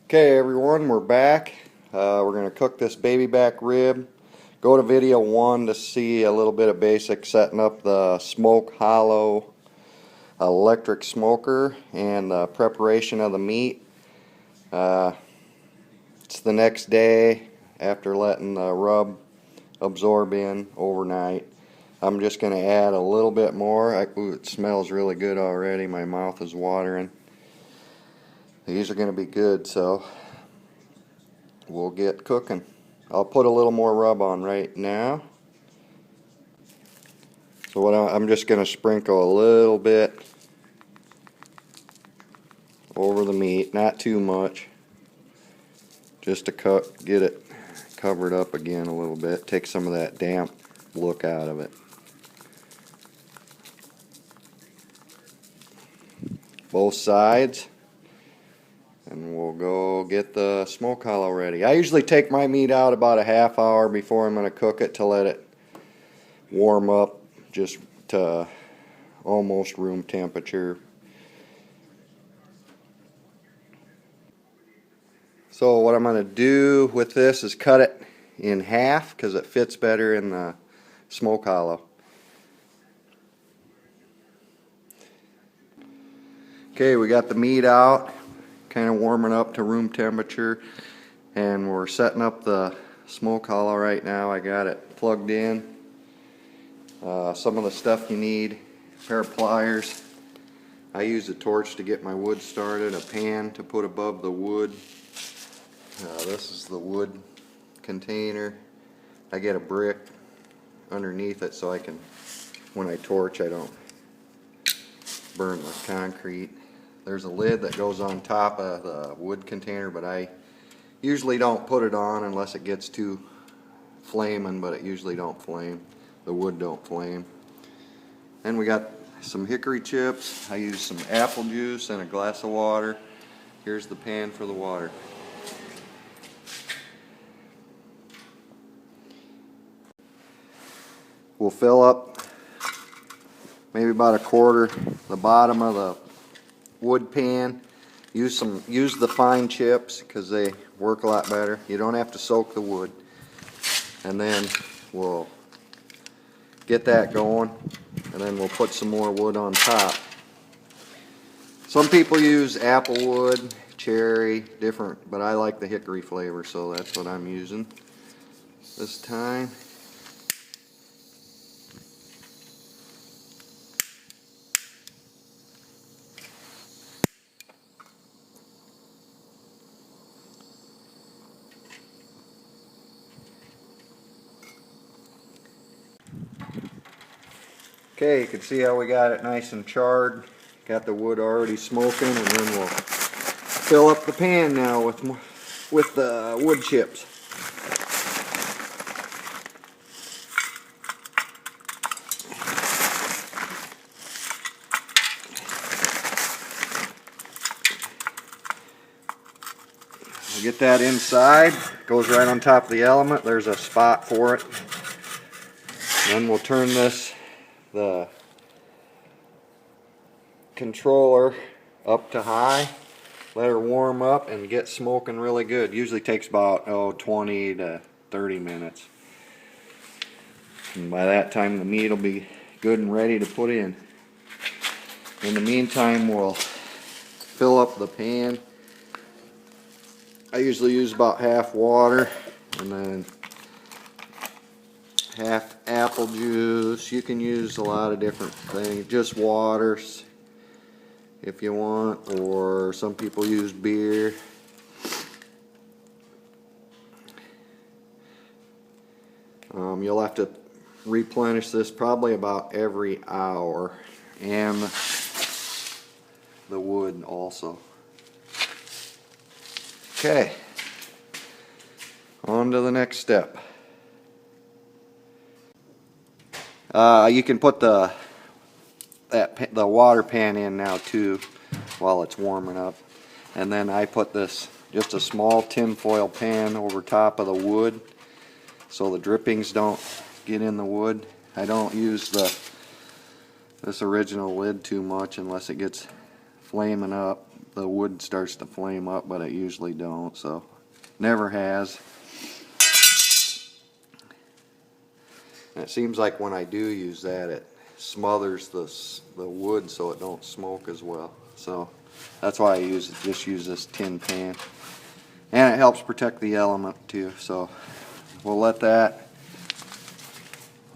Okay everyone, we're back. We're going to cook this baby back rib. Go to video 1 to see a little bit of basic setting up the smoke hollow electric smoker and the preparation of the meat. It's the next day after letting the rub absorb in overnight. I'm just going to add a little bit more. Ooh, it smells really good already. My mouth is watering. These are going to be good, so we'll get cooking. I'll put a little more rub on right now. So I'm just going to sprinkle a little bit over the meat, not too much, just to get it covered up again a little bit, take some of that damp look out of it. Both sides. And we'll go get the smoke hollow ready. I usually take my meat out about a half hour before I'm going to cook it to let it warm up just to almost room temperature. So what I'm going to do with this is cut it in half because it fits better in the smoke hollow. Okay, we got the meat out, kind of warming up to room temperature, and we're setting up the smoke hollow right now. I got it plugged in. Some of the stuff you need: a pair of pliers. I use a torch to get my wood started, a pan to put above the wood. This is the wood container. I get a brick underneath it so I can, when I torch, I don't burn the concrete. There's a lid that goes on top of the wood container, but I usually don't put it on unless it gets too flaming, but it usually don't flame. The wood don't flame. And we got some hickory chips. I use some apple juice and a glass of water. Here's the pan for the water. We'll fill up maybe about a quarter the bottom of the wood pan. Use the fine chips because they work a lot better. You don't have to soak the wood. And then we'll get that going, and then we'll put some more wood on top. Some people use apple wood, cherry, different, but I like the hickory flavor, so that's what I'm using this time. Okay, you can see how we got it nice and charred. Got the wood already smoking, and then we'll fill up the pan now with the wood chips. We'll get that inside. Goes right on top of the element. There's a spot for it. Then we'll turn the controller up to high, let her warm up and get smoking really good. Usually takes about 20 to 30 minutes, and by that time the meat will be good and ready to put in. In the meantime, we'll fill up the pan. I usually use about half water and then half apple juice. You can use a lot of different things, just water if you want, or some people use beer. You'll have to replenish this probably about every hour, and the wood also. Okay, on to the next step. You can put the water pan in now too while it's warming up, and then I put just a small tin foil pan over top of the wood so the drippings don't get in the wood. I don't use this original lid too much unless it gets flaming up. the wood starts to flame up, but it usually don't, so never has. And it seems like when I do use that, it smothers the wood so it don't smoke as well. So that's why I just use this tin pan. And it helps protect the element too. So we'll let her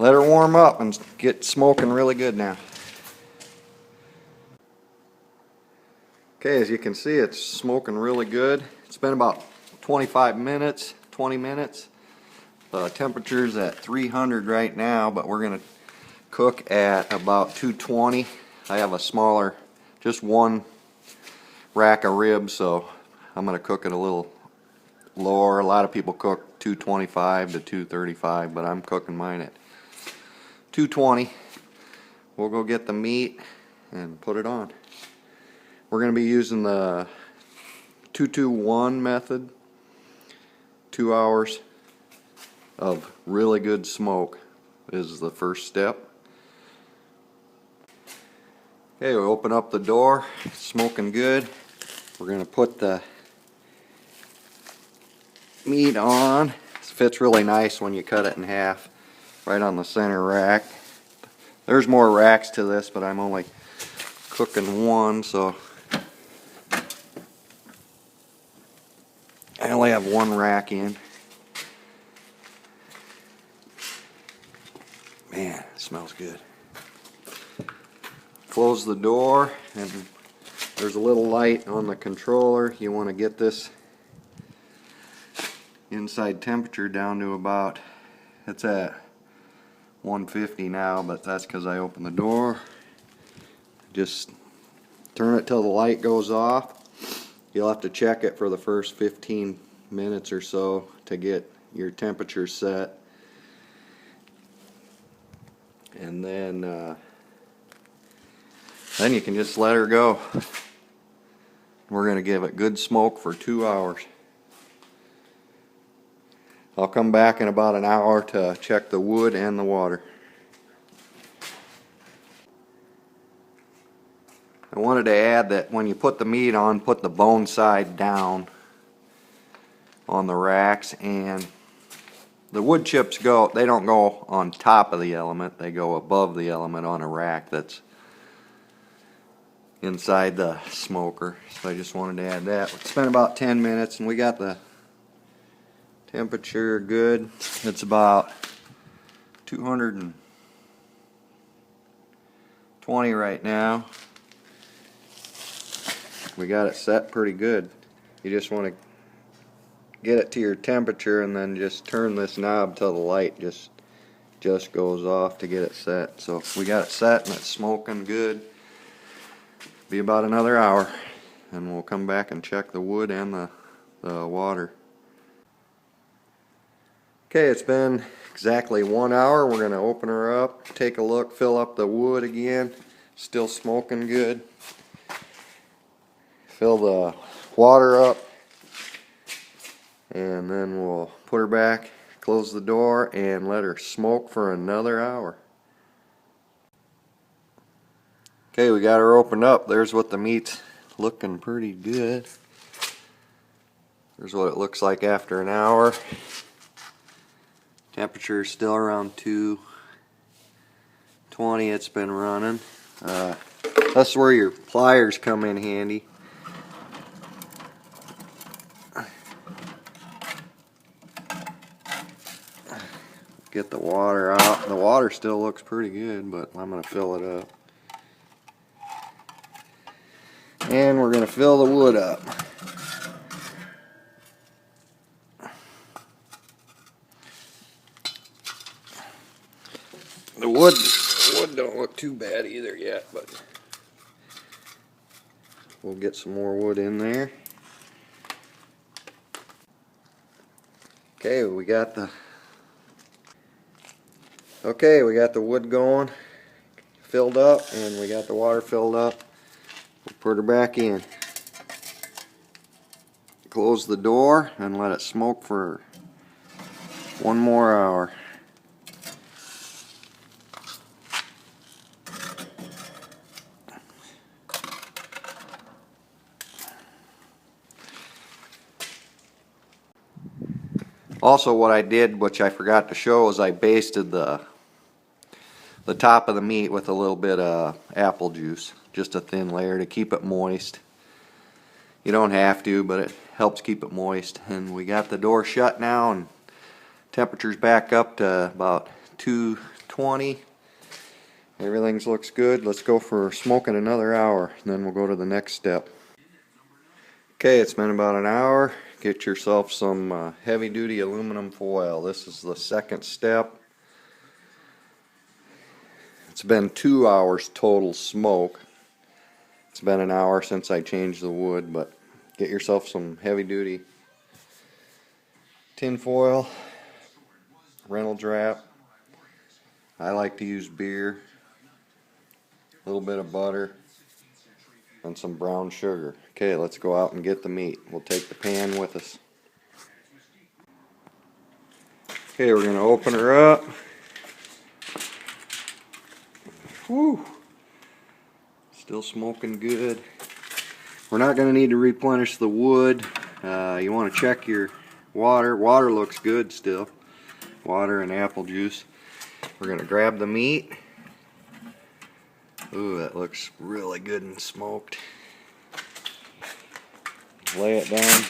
warm up and get smoking really good now. Okay, as you can see, it's smoking really good. It's been about 25 minutes, 20 minutes. The temperature's at 300 right now, but we're going to cook at about 220. I have a smaller, just one rack of ribs, so I'm going to cook it a little lower. A lot of people cook 225 to 235, but I'm cooking mine at 220. We'll go get the meat and put it on. We're going to be using the 221 method. 2 hours of really good smoke is the first step. Okay, we open up the door. It's smoking good. We're going to put the meat on. It fits really nice when you cut it in half, right on the center rack. There's more racks to this, but I'm only cooking one, so I only have one rack in. Man, it smells good. Close the door, and there's a little light on the controller. You want to get this inside temperature down to about, it's at 150 now, but that's because I opened the door. Just turn it till the light goes off. You'll have to check it for the first 15 minutes or so to get your temperature set. And then you can just let her go. We're going to give it good smoke for 2 hours. I'll come back in about an hour to check the wood and the water. I wanted to add that when you put the meat on, put the bone side down on the racks, and the wood chips they don't go on top of the element, they go above the element on a rack that's inside the smoker. So I just wanted to add that. It's been about 10 minutes and we got the temperature good. It's about 220 right now. We got it set pretty good. You just want to get it to your temperature and then just turn this knob till the light just goes off to get it set. So we got it set and it's smoking good. Be about another hour and we'll come back and check the wood and the water. Okay, it's been exactly 1 hour. We're going to open her up, take a look, fill up the wood again. Still smoking good. Fill the water up, and then we'll put her back, close the door, and let her smoke for another hour. Okay, we got her opened up. There's what the meat's looking pretty good. There's what it looks like after an hour. Temperature is still around 220. It's been running. That's where your pliers come in handy. Get the water out. The water still looks pretty good, but I'm going to fill it up. And we're going to fill the wood up. The wood don't look too bad either yet, but we'll get some more wood in there. Okay, we got the wood going, filled up, and we got the water filled up. We'll put her back in. Close the door and let it smoke for 1 more hour. Also, what I did, which I forgot to show, is I basted the top of the meat with a little bit of apple juice, just a thin layer to keep it moist. You don't have to, but it helps keep it moist. And we got the door shut now, and temperature's back up to about 220. Everything looks good. Let's go for smoking another hour, and then we'll go to the next step. Okay, it's been about an hour. Get yourself some heavy-duty aluminum foil. This is the second step. It's been 2 hours total smoke. It's been an hour since I changed the wood, but get yourself some heavy-duty tin foil, Reynolds wrap. I like to use beer, a little bit of butter, and some brown sugar. Okay, let's go out and get the meat. We'll take the pan with us. Okay, we're going to open her up. Whew. Still smoking good. We're not going to need to replenish the wood. You want to check your water. Water looks good still. Water and apple juice. We're going to grab the meat. Ooh, that looks really good and smoked. Lay it down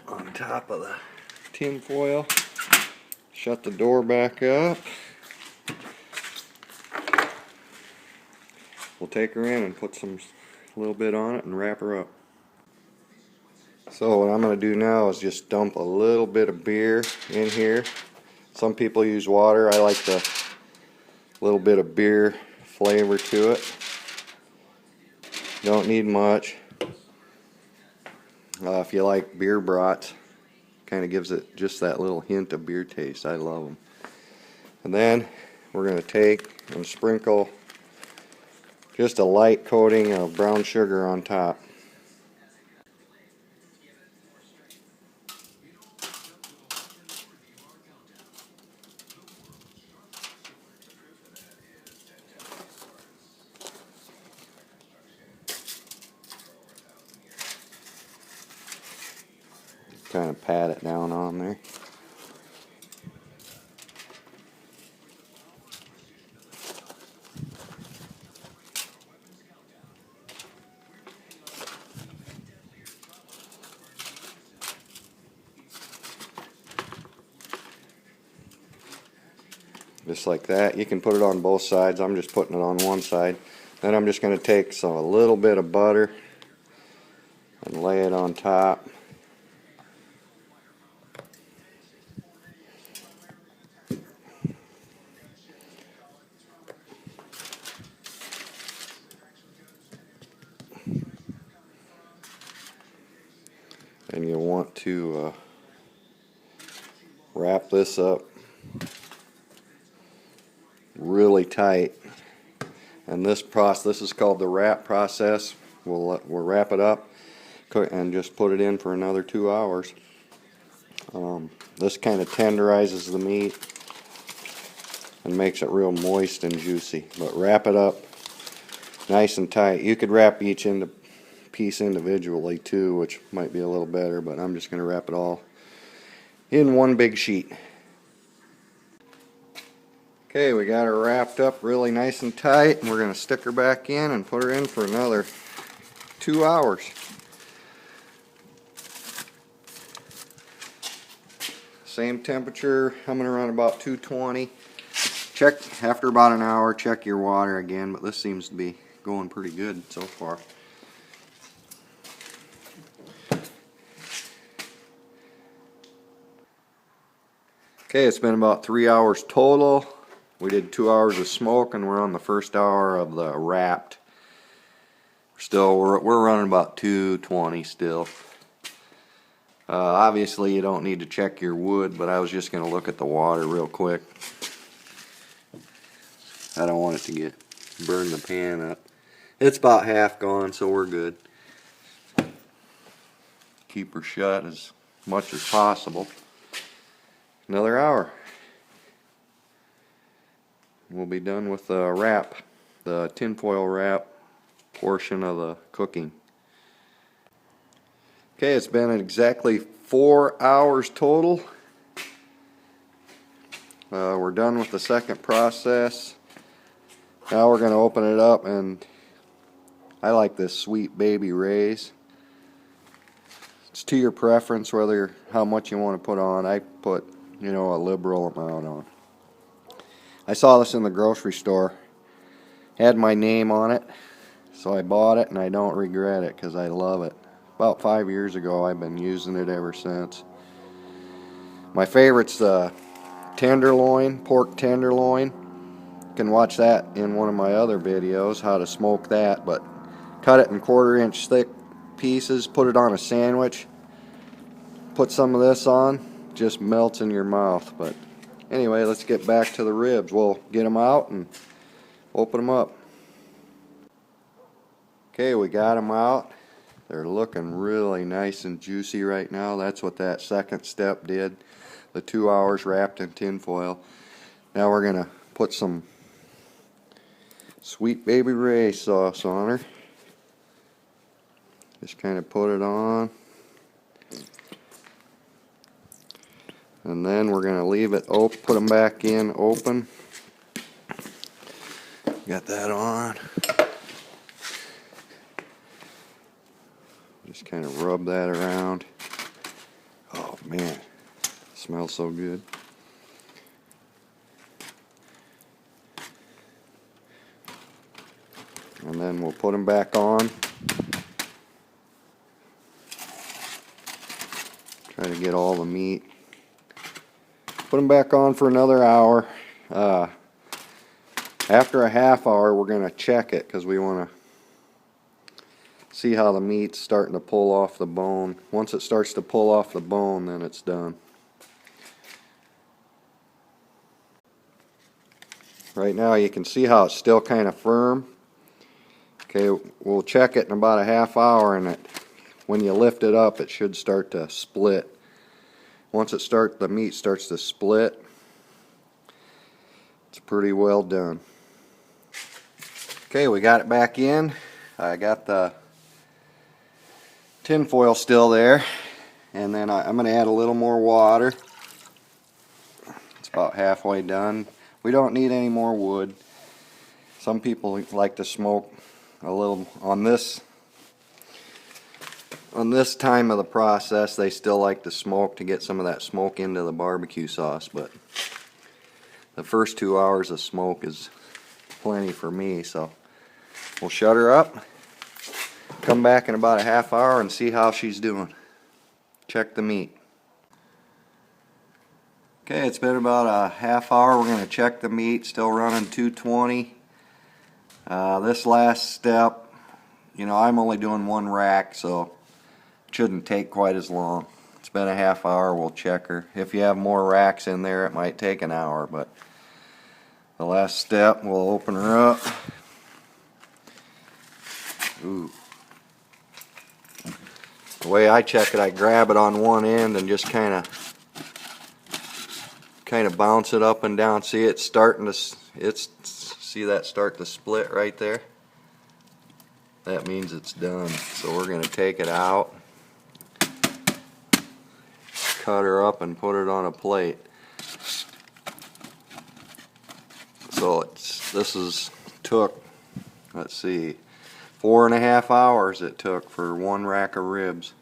on top of the tin foil. Shut the door back up. We'll take her in and put a little bit on it and wrap her up. So what I'm going to do now is just dump a little bit of beer in here. Some people use water. I like the little bit of beer flavor to it. Don't need much. If you like beer brats, kind of gives it just that little hint of beer taste. I love them. And then we're going to take and sprinkle just a light coating of brown sugar on top. Kind of pat it down on there. Just like that. You can put it on both sides. I'm just putting it on one side. Then I'm just going to take a little bit of butter and lay it on top. And you want to wrap this up really tight. And this is called the wrap process. We'll wrap it up and just put it in for another 2 hours. This kind of tenderizes the meat and makes it real moist and juicy. But wrap it up nice and tight. You could wrap each piece individually too, which might be a little better, but I'm just going to wrap it all in one big sheet. Okay, we got her wrapped up really nice and tight, and we're going to stick her back in and put her in for another 2 hours. Same temperature, coming around about 220. Check after about an hour, check your water again, but this seems to be going pretty good so far. Okay, it's been about 3 hours total. We did 2 hours of smoke, and we're on the first hour of the wrapped. We're running about 220 still. Obviously, you don't need to check your wood, but I was just going to look at the water real quick. I don't want it to burn the pan up. It's about half gone, so we're good. Keep her shut as much as possible. Another hour. We'll be done with the wrap, the tinfoil wrap portion of the cooking. Okay, it's been exactly 4 hours total. We're done with the second process. Now we're going to open it up, and I like this Sweet Baby Rays. It's to your preference whether how much you want to put on. I put, a liberal amount on. I saw this in the grocery store. Had my name on it, so I bought it, and I don't regret it because I love it. About 5 years ago, I've been using it ever since. My favorite's tenderloin, pork tenderloin. You can watch that in one of my other videos, how to smoke that. But cut it in 1/4-inch thick pieces, put it on a sandwich, put some of this on, just melts in your mouth. But anyway, let's get back to the ribs. We'll get them out and open them up. Okay, we got them out. They're looking really nice and juicy right now. That's what that second step did. The 2 hours wrapped in tin foil. Now we're going to put some Sweet Baby Ray sauce on her. Just kind of put it on. And then we're going to leave it open, put them back in open. Got that on. Just kind of rub that around. Oh man, it smells so good. And then we'll put them back on. Try to get all the meat. Put them back on for another hour. After a half hour, we're going to check it because we want to see how the meat's starting to pull off the bone. Once it starts to pull off the bone, then it's done. Right now you can see how it's still kind of firm. Okay, we'll check it in about a half hour, and when you lift it up, it should start to split. Once the meat starts to split, it's pretty well done. Okay, we got it back in. I got the tin foil still there, and then I'm going to add a little more water. It's about halfway done. We don't need any more wood. Some people like to smoke a little on this time of the process. They still like to smoke to get some of that smoke into the barbecue sauce, but the first 2 hours of smoke is plenty for me. So we'll shut her up, come back in about a half hour and see how she's doing. Check the meat. Okay, it's been about a half hour. We're going to check the meat. Still running 220. This last step, I'm only doing one rack, so it shouldn't take quite as long. It's been a half hour. We'll check her. If you have more racks in there, it might take an hour, but the last step, we'll open her up. Ooh. The way I check it, I grab it on one end and just kind of bounce it up and down. See, it's starting to, see that start to split right there? That means it's done. So we're going to take it out, cut her up, and put it on a plate. So took, let's see, 4.5 hours it took for one rack of ribs.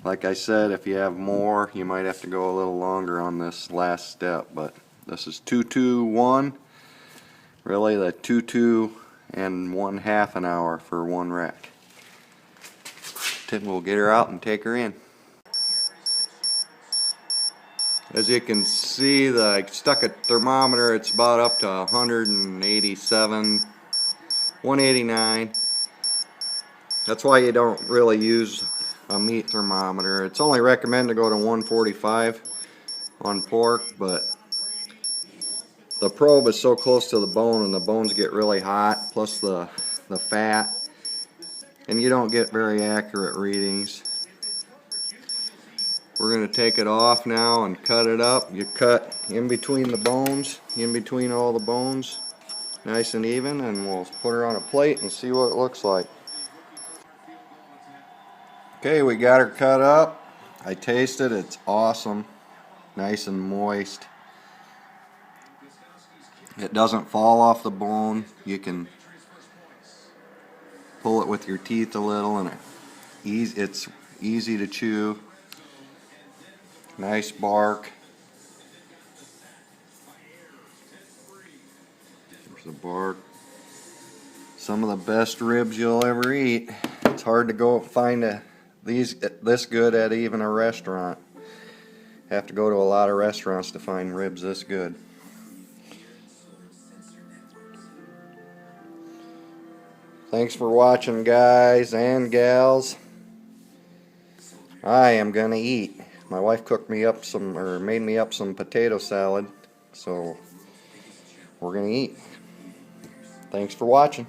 Like I said, if you have more, you might have to go a little longer on this last step, but this is 2-2-1. Really, the 2-2 and 1/2 an hour for one rack. Then we'll get her out and take her in. As you can see, I stuck a thermometer. It's about up to 187, 189. That's why you don't really use a meat thermometer. It's only recommended to go to 145 on pork, but the probe is so close to the bone and the bones get really hot, plus the fat, and you don't get very accurate readings. We're going to take it off now and cut it up. You cut in between the bones, in between all the bones, nice and even, and we'll put her on a plate and see what it looks like. Okay, we got her cut up. I tasted it. It's awesome. Nice and moist. It doesn't fall off the bone. You can pull it with your teeth a little, and it's easy to chew. Nice bark. There's the bark. Some of the best ribs you'll ever eat. It's hard to go find these this good at even a restaurant. Have to go to a lot of restaurants to find ribs this good. Thanks for watching, guys and gals. I am gonna eat. My wife cooked me up made me up some potato salad, so we're gonna eat. Thanks for watching.